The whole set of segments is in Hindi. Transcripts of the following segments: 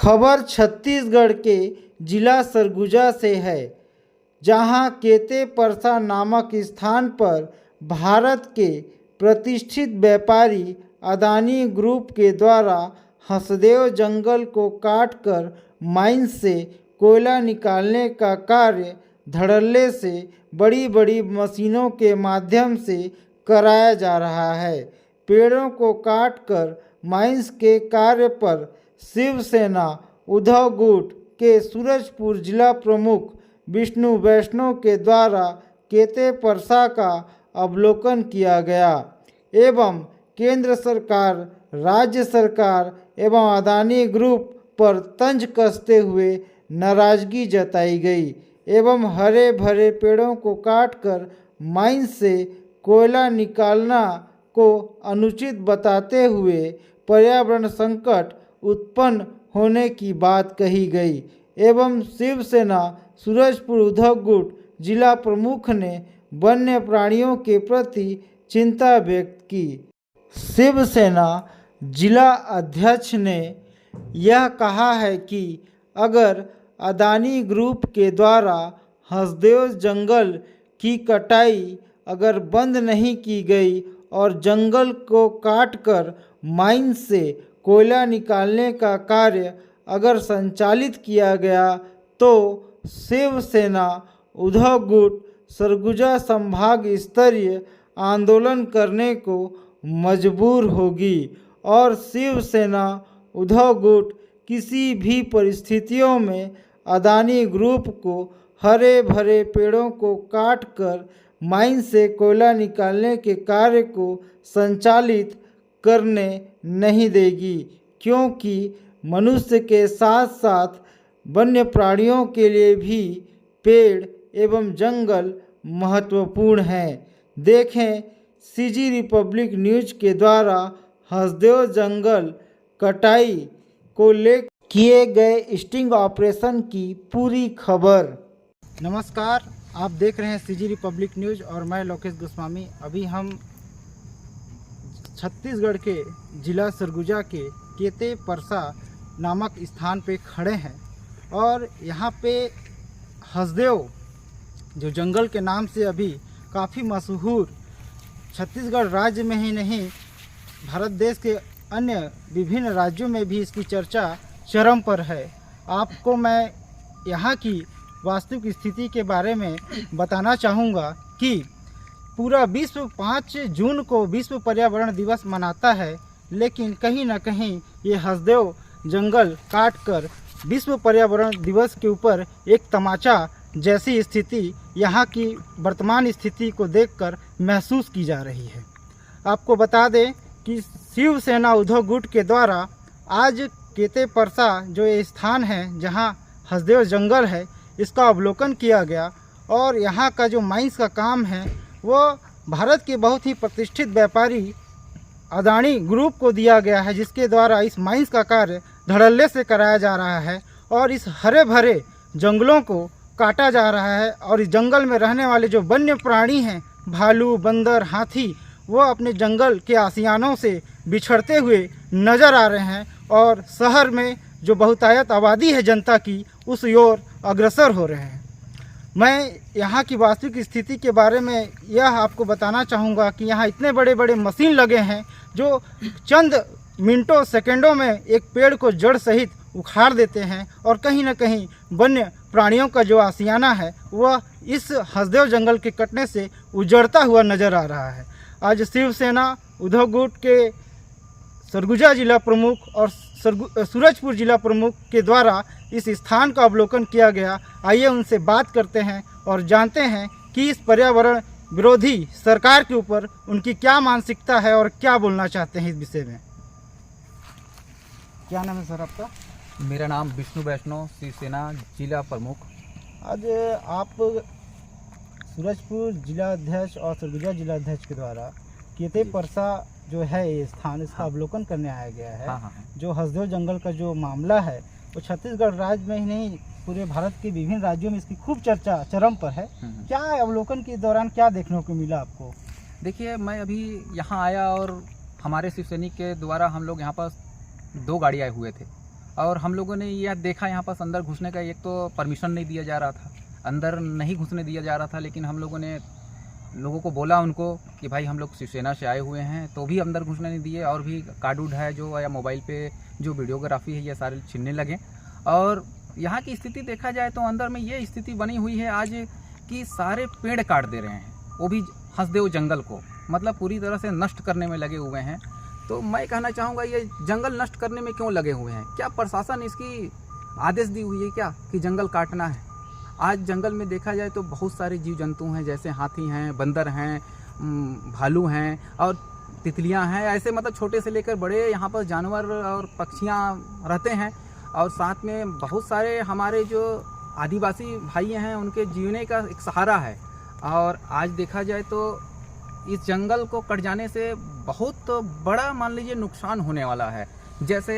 खबर छत्तीसगढ़ के जिला सरगुजा से है, जहां केते परसा नामक स्थान पर भारत के प्रतिष्ठित व्यापारी अदानी ग्रुप के द्वारा हसदेव जंगल को काटकर माइंस से कोयला निकालने का कार्य धड़ल्ले से बड़ी बड़ी मशीनों के माध्यम से कराया जा रहा है। पेड़ों को काटकर माइंस के कार्य पर शिवसेना उद्धव गुट के सूरजपुर जिला प्रमुख विष्णु वैष्णव के द्वारा केते परसा का अवलोकन किया गया एवं केंद्र सरकार, राज्य सरकार एवं अदानी ग्रुप पर तंज कसते हुए नाराजगी जताई गई एवं हरे भरे पेड़ों को काटकर माइंस से कोयला निकालना को अनुचित बताते हुए पर्यावरण संकट उत्पन्न होने की बात कही गई एवं शिवसेना सूरजपुर उद्धव गुट जिला प्रमुख ने वन्य प्राणियों के प्रति चिंता व्यक्त की। शिवसेना जिला अध्यक्ष ने यह कहा है कि अगर अदानी ग्रुप के द्वारा हसदेव जंगल की कटाई अगर बंद नहीं की गई और जंगल को काटकर माइंस से कोयला निकालने का कार्य अगर संचालित किया गया तो शिवसेना उद्धव गुट सरगुजा संभाग स्तरीय आंदोलन करने को मजबूर होगी और शिवसेना उद्धव गुट किसी भी परिस्थितियों में अदानी ग्रुप को हरे भरे पेड़ों को काटकर माइन से कोयला निकालने के कार्य को संचालित करने नहीं देगी, क्योंकि मनुष्य के साथ साथ वन्य प्राणियों के लिए भी पेड़ एवं जंगल महत्वपूर्ण हैं। देखें सीजी रिपब्लिक न्यूज के द्वारा हसदेव जंगल कटाई को लेकर किए गए स्टिंग ऑपरेशन की पूरी खबर। नमस्कार, आप देख रहे हैं सीजी रिपब्लिक न्यूज और मैं लोकेश गोस्वामी। अभी हम छत्तीसगढ़ के जिला सरगुजा के केते परसा नामक स्थान पे खड़े हैं और यहाँ पे हसदेव जो जंगल के नाम से अभी काफ़ी मशहूर छत्तीसगढ़ राज्य में ही नहीं भारत देश के अन्य विभिन्न राज्यों में भी इसकी चर्चा चरम पर है। आपको मैं यहाँ की वास्तविक स्थिति के बारे में बताना चाहूँगा कि पूरा विश्व 5 जून को विश्व पर्यावरण दिवस मनाता है, लेकिन कहीं ना कहीं ये हसदेव जंगल काटकर विश्व पर्यावरण दिवस के ऊपर एक तमाचा जैसी स्थिति यहाँ की वर्तमान स्थिति को देखकर महसूस की जा रही है। आपको बता दें कि शिवसेना उद्धव गुट के द्वारा आज केते परसा जो ये स्थान है जहाँ हसदेव जंगल है इसका अवलोकन किया गया और यहाँ का जो माइंस का काम है वो भारत के बहुत ही प्रतिष्ठित व्यापारी अदानी ग्रुप को दिया गया है, जिसके द्वारा इस माइंस का कार्य धड़ल्ले से कराया जा रहा है और इस हरे भरे जंगलों को काटा जा रहा है और इस जंगल में रहने वाले जो वन्य प्राणी हैं भालू, बंदर, हाथी, वो अपने जंगल के आशियानों से बिछड़ते हुए नज़र आ रहे हैं और शहर में जो बहुतायत आबादी है जनता की उस ओर अग्रसर हो रहे हैं। मैं यहाँ की वास्तविक स्थिति के बारे में यह आपको बताना चाहूँगा कि यहाँ इतने बड़े बड़े मशीन लगे हैं जो चंद मिनटों सेकंडों में एक पेड़ को जड़ सहित उखाड़ देते हैं और कहीं ना कहीं वन्य प्राणियों का जो आशियाना है वह इस हसदेव जंगल के कटने से उजड़ता हुआ नज़र आ रहा है। आज शिवसेना उद्धव गुट के सरगुजा जिला प्रमुख और सूरजपुर जिला प्रमुख के द्वारा इस स्थान का अवलोकन किया गया। आइए उनसे बात करते हैं और जानते हैं कि इस पर्यावरण विरोधी सरकार के ऊपर उनकी क्या मानसिकता है और क्या बोलना चाहते हैं इस विषय में। क्या नाम है सर आपका? मेरा नाम विष्णु वैष्णव, शिवसेना जिला प्रमुख। आज आप सूरजपुर जिला अध्यक्ष और सरगुजा जिला अध्यक्ष के द्वारा केते परसा जो है ये स्थान इसका अवलोकन करने आया गया है। जो हसदेव जंगल का जो मामला है वो छत्तीसगढ़ राज्य में ही नहीं पूरे भारत के विभिन्न राज्यों में इसकी खूब चर्चा चरम पर है। क्या अवलोकन के दौरान क्या देखने को मिला आपको? देखिए, मैं अभी यहाँ आया और हमारे शिवसैनिक के द्वारा हम लोग यहाँ पर 2 गाड़ी आए हुए थे और हम लोगों ने यह देखा यहाँ पास अंदर घुसने का, एक तो परमिशन नहीं दिया जा रहा था, अंदर नहीं घुसने दिया जा रहा था, लेकिन हम लोगों ने लोगों को बोला उनको कि भाई हम लोग शिवसेना से आए हुए हैं, तो भी अंदर घुसने नहीं दिए। और भी कार्ड उड है जो या मोबाइल पे जो वीडियोग्राफी है ये सारे छीनने लगे। और यहाँ की स्थिति देखा जाए तो अंदर में ये स्थिति बनी हुई है आज कि सारे पेड़ काट दे रहे हैं, वो भी हंसदेव जंगल को, मतलब पूरी तरह से नष्ट करने में लगे हुए हैं। तो मैं कहना चाहूँगा ये जंगल नष्ट करने में क्यों लगे हुए हैं? क्या प्रशासन इसकी आदेश दी हुई है क्या कि जंगल काटना है? आज जंगल में देखा जाए तो बहुत सारे जीव जंतु हैं, जैसे हाथी हैं, बंदर हैं, भालू हैं और तितलियां हैं, ऐसे मतलब छोटे से लेकर बड़े यहाँ पर जानवर और पक्षियाँ रहते हैं। और साथ में बहुत सारे हमारे जो आदिवासी भाई हैं उनके जीने का एक सहारा है। और आज देखा जाए तो इस जंगल को कट जाने से बहुत बड़ा मान लीजिए नुकसान होने वाला है। जैसे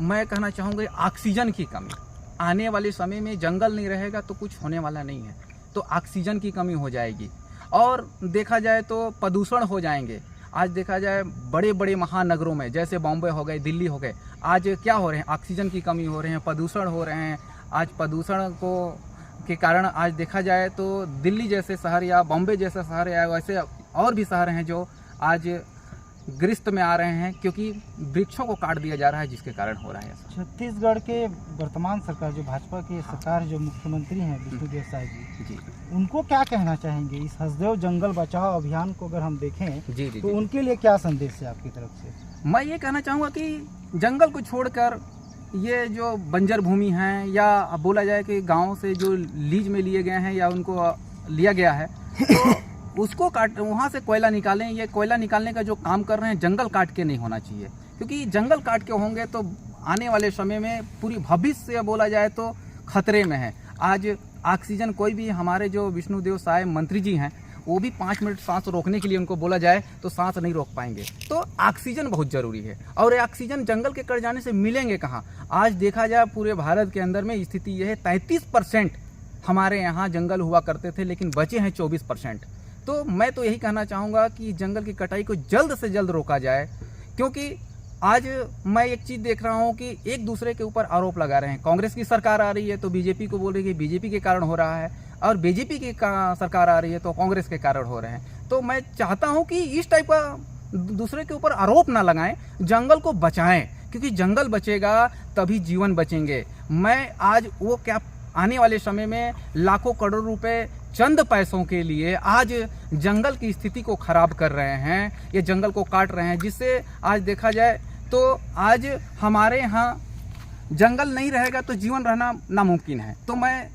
मैं कहना चाहूँगा ऑक्सीजन की कमी, आने वाले समय में जंगल नहीं रहेगा तो कुछ होने वाला नहीं है, तो ऑक्सीजन की कमी हो जाएगी। और देखा जाए तो प्रदूषण हो जाएंगे। आज देखा जाए बड़े बड़े महानगरों में जैसे बॉम्बे हो गए, दिल्ली हो गए, आज क्या हो रहे हैं? ऑक्सीजन की कमी हो रहे हैं, प्रदूषण हो रहे हैं। आज प्रदूषण के कारण आज देखा जाए तो दिल्ली जैसे शहर या बॉम्बे जैसे शहर या वैसे और भी शहर हैं जो आज गिरफ्त में आ रहे हैं, क्योंकि वृक्षों को काट दिया जा रहा है, जिसके कारण हो रहा है ऐसा। छत्तीसगढ़ के वर्तमान सरकार जो भाजपा की सरकार जो मुख्यमंत्री हैं विष्णुदेव साय जी, उनको क्या कहना चाहेंगे इस हंसदेव जंगल बचाओ अभियान को अगर हम देखें जी तो उनके लिए क्या संदेश है आपकी तरफ से? मैं ये कहना चाहूँगा कि जंगल को छोड़कर ये जो बंजर भूमि हैं या बोला जाए कि गाँव से जो लीज में लिए गए हैं या उनको लिया गया है तो उसको काट, वहाँ से कोयला निकालें। ये कोयला निकालने का जो काम कर रहे हैं जंगल काट के नहीं होना चाहिए, क्योंकि जंगल काट के होंगे तो आने वाले समय में पूरी भविष्य बोला जाए तो खतरे में है। आज ऑक्सीजन कोई भी हमारे जो विष्णुदेव साय मंत्री जी हैं वो भी 5 मिनट सांस रोकने के लिए उनको बोला जाए तो सांस नहीं रोक पाएंगे। तो ऑक्सीजन बहुत ज़रूरी है, और ये ऑक्सीजन जंगल के कट जाने से मिलेंगे कहाँ? आज देखा जाए पूरे भारत के अंदर में स्थिति यह है 33% हमारे यहाँ जंगल हुआ करते थे, लेकिन बचे हैं 24%। तो मैं तो यही कहना चाहूँगा कि जंगल की कटाई को जल्द से जल्द रोका जाए, क्योंकि आज मैं एक चीज़ देख रहा हूँ कि एक दूसरे के ऊपर आरोप लगा रहे हैं। कांग्रेस की सरकार आ रही है तो बीजेपी को बोल रही है कि बीजेपी के कारण हो रहा है, और बीजेपी की सरकार आ रही है तो कांग्रेस के कारण हो रहे हैं। तो मैं चाहता हूँ कि इस टाइप का दूसरे के ऊपर आरोप ना लगाएं, जंगल को बचाएं, क्योंकि जंगल बचेगा तभी जीवन बचेंगे। मैं आज वो क्या आने वाले समय में लाखों करोड़ रुपए चंद पैसों के लिए आज जंगल की स्थिति को खराब कर रहे हैं, ये जंगल को काट रहे हैं, जिससे आज देखा जाए तो आज हमारे यहाँ जंगल नहीं रहेगा तो जीवन रहना नामुमकिन है। तो मैं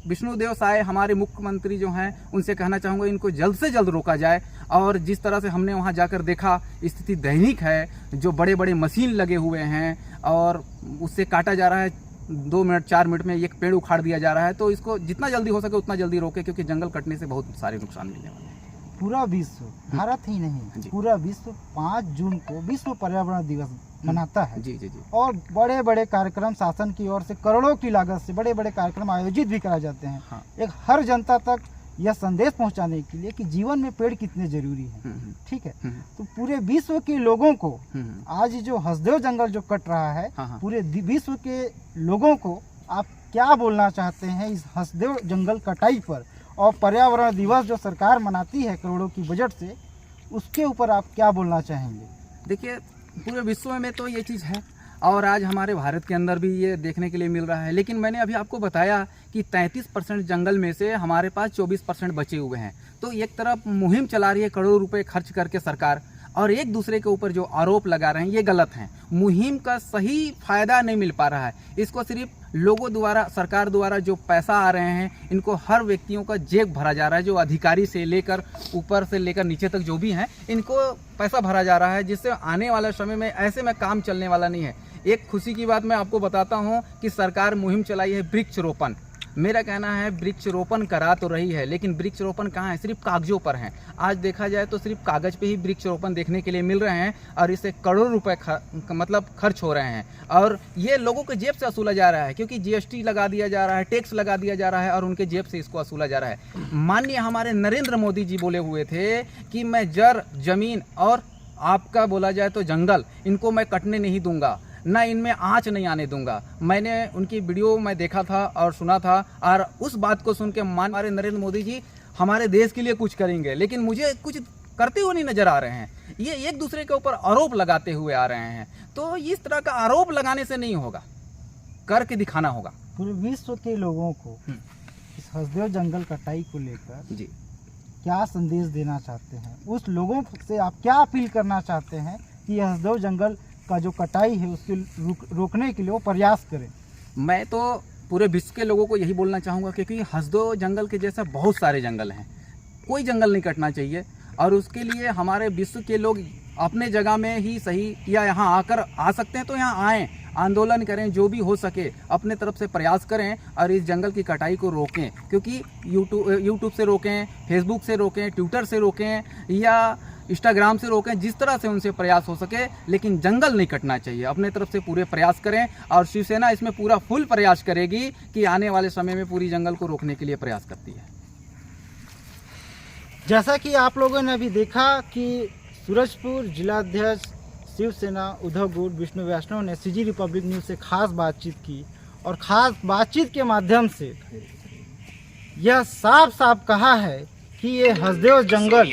विष्णुदेव साय हमारे मुख्यमंत्री जो हैं उनसे कहना चाहूँगा इनको जल्द से जल्द रोका जाए। और जिस तरह से हमने वहाँ जाकर देखा स्थिति दैनिक है, जो बड़े बड़े मशीन लगे हुए हैं और उससे काटा जा रहा है, 2 मिनट 4 मिनट में एक पेड़ उखाड़ दिया जा रहा है। तो इसको जितना जल्दी हो सके उतना जल्दी रोके, क्योंकि जंगल कटने से बहुत सारे नुकसान मिलने वाले हैं। पूरा विश्व, भारत ही नहीं पूरा विश्व 5 जून को विश्व पर्यावरण दिवस मनाता है। जी जी जी। और बड़े बड़े कार्यक्रम शासन की ओर से करोड़ों की लागत से बड़े बड़े कार्यक्रम आयोजित भी कराए जाते हैं। हाँ। एक हर जनता तक यह संदेश पहुंचाने के लिए कि जीवन में पेड़ कितने जरूरी हैं। ठीक है, तो पूरे विश्व के लोगों को आज जो हंसदेव जंगल जो कट रहा है, पूरे विश्व के लोगों को आप क्या बोलना चाहते हैं इस हंसदेव जंगल कटाई पर, और पर्यावरण दिवस जो सरकार मनाती है करोड़ों की बजट से, उसके ऊपर आप क्या बोलना चाहेंगे? देखिए, पूरे विश्व में तो ये चीज़ है और आज हमारे भारत के अंदर भी ये देखने के लिए मिल रहा है। लेकिन मैंने अभी आपको बताया कि 33% जंगल में से हमारे पास 24% बचे हुए हैं। तो एक तरफ मुहिम चला रही है करोड़ों रुपए खर्च करके सरकार, और एक दूसरे के ऊपर जो आरोप लगा रहे हैं ये गलत हैं। मुहिम का सही फायदा नहीं मिल पा रहा है। इसको सिर्फ लोगों द्वारा, सरकार द्वारा जो पैसा आ रहे हैं, इनको हर व्यक्तियों का जेब भरा जा रहा है। जो अधिकारी से लेकर ऊपर से लेकर नीचे तक जो भी हैं, इनको पैसा भरा जा रहा है, जिससे आने वाले समय में ऐसे में काम चलने वाला नहीं है। एक खुशी की बात मैं आपको बताता हूँ कि सरकार मुहिम चलाई है वृक्षरोपण। मेरा कहना है वृक्षरोपण करा तो रही है, लेकिन वृक्षरोपण कहाँ है? सिर्फ कागजों पर है। आज देखा जाए तो सिर्फ कागज पे ही वृक्षरोपण देखने के लिए मिल रहे हैं, और इससे करोड़ों रुपए मतलब खर्च हो रहे हैं, और ये लोगों के जेब से वसूला जा रहा है, क्योंकि जीएसटी लगा दिया जा रहा है, टैक्स लगा दिया जा रहा है, और उनके जेब से इसको वसूला जा रहा है। माननीय हमारे नरेंद्र मोदी जी बोले हुए थे कि मैं जर, जमीन और आपका बोला जाए तो जंगल, इनको मैं कटने नहीं दूंगा। ना इनमें आँच नहीं आने दूंगा। मैंने उनकी वीडियो में देखा था और सुना था, और उस बात को सुन के हमारे नरेंद्र मोदी जी हमारे देश के लिए कुछ करेंगे, लेकिन मुझे कुछ करते हुए नहीं नजर आ रहे हैं। ये एक दूसरे के ऊपर आरोप लगाते हुए आ रहे हैं। तो इस तरह का आरोप लगाने से नहीं होगा, करके दिखाना होगा। पूरे विश्व के लोगों को इस हसदेव जंगल कटाई को लेकर जी क्या संदेश देना चाहते हैं? उस लोगों से आप क्या अपील करना चाहते हैं कि हसदेव जंगल का जो कटाई है उसके रोकने के लिए वो प्रयास करें? मैं तो पूरे विश्व के लोगों को यही बोलना चाहूँगा, क्योंकि हसदेव जंगल के जैसे बहुत सारे जंगल हैं, कोई जंगल नहीं कटना चाहिए। और उसके लिए हमारे विश्व के लोग अपने जगह में ही सही, या यहाँ आकर आ सकते हैं तो यहाँ आएँ, आंदोलन करें, जो भी हो सके अपने तरफ से प्रयास करें और इस जंगल की कटाई को रोकें। क्योंकि यूट्यूब से रोकें, फेसबुक से रोकें, ट्विटर से रोकें या इंस्टाग्राम से रोकें, जिस तरह से उनसे प्रयास हो सके, लेकिन जंगल नहीं कटना चाहिए। अपने तरफ से पूरे प्रयास करें और शिवसेना इसमें पूरा फुल प्रयास करेगी कि आने वाले समय में पूरी जंगल को रोकने के लिए प्रयास करती है। जैसा कि आप लोगों ने अभी देखा कि सूरजपुर जिलाध्यक्ष शिवसेना उद्धव गुट विष्णु वैष्णव ने सीजी रिपब्लिक न्यूज़ से खास बातचीत की, और खास बातचीत के माध्यम से यह साफ साफ कहा है कि ये हसदेव जंगल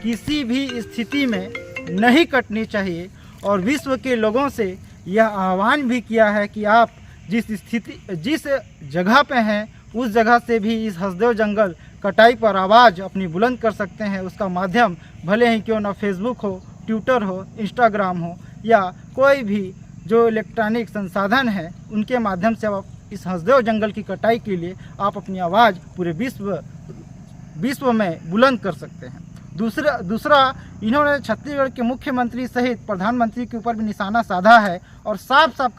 किसी भी स्थिति में नहीं कटनी चाहिए, और विश्व के लोगों से यह आह्वान भी किया है कि आप जिस जगह पे हैं उस जगह से भी इस हसदेव जंगल कटाई पर आवाज़ अपनी बुलंद कर सकते हैं। उसका माध्यम भले ही क्यों ना फेसबुक हो, ट्विटर हो, इंस्टाग्राम हो, या कोई भी जो इलेक्ट्रॉनिक संसाधन है उनके माध्यम से आप इस हसदेव जंगल की कटाई के लिए आप अपनी आवाज़ पूरे विश्व में बुलंद कर सकते हैं। दूसरा इन्होंने छत्तीसगढ़ के मुख्यमंत्री सहित प्रधानमंत्री के ऊपर भी निशाना साधा है, और साफ साफ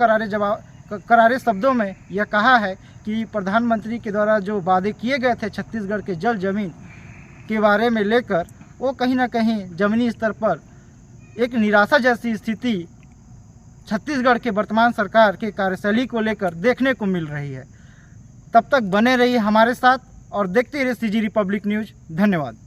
करारे शब्दों में यह कहा है कि प्रधानमंत्री के द्वारा जो वादे किए गए थे छत्तीसगढ़ के जल जमीन के बारे में लेकर, वो कहीं ना कहीं जमीनी स्तर पर एक निराशा जैसी स्थिति छत्तीसगढ़ के वर्तमान सरकार के कार्यशैली को लेकर देखने को मिल रही है। तब तक बने रहिए हमारे साथ और देखते रहिए सीजी रिपब्लिक न्यूज़। धन्यवाद।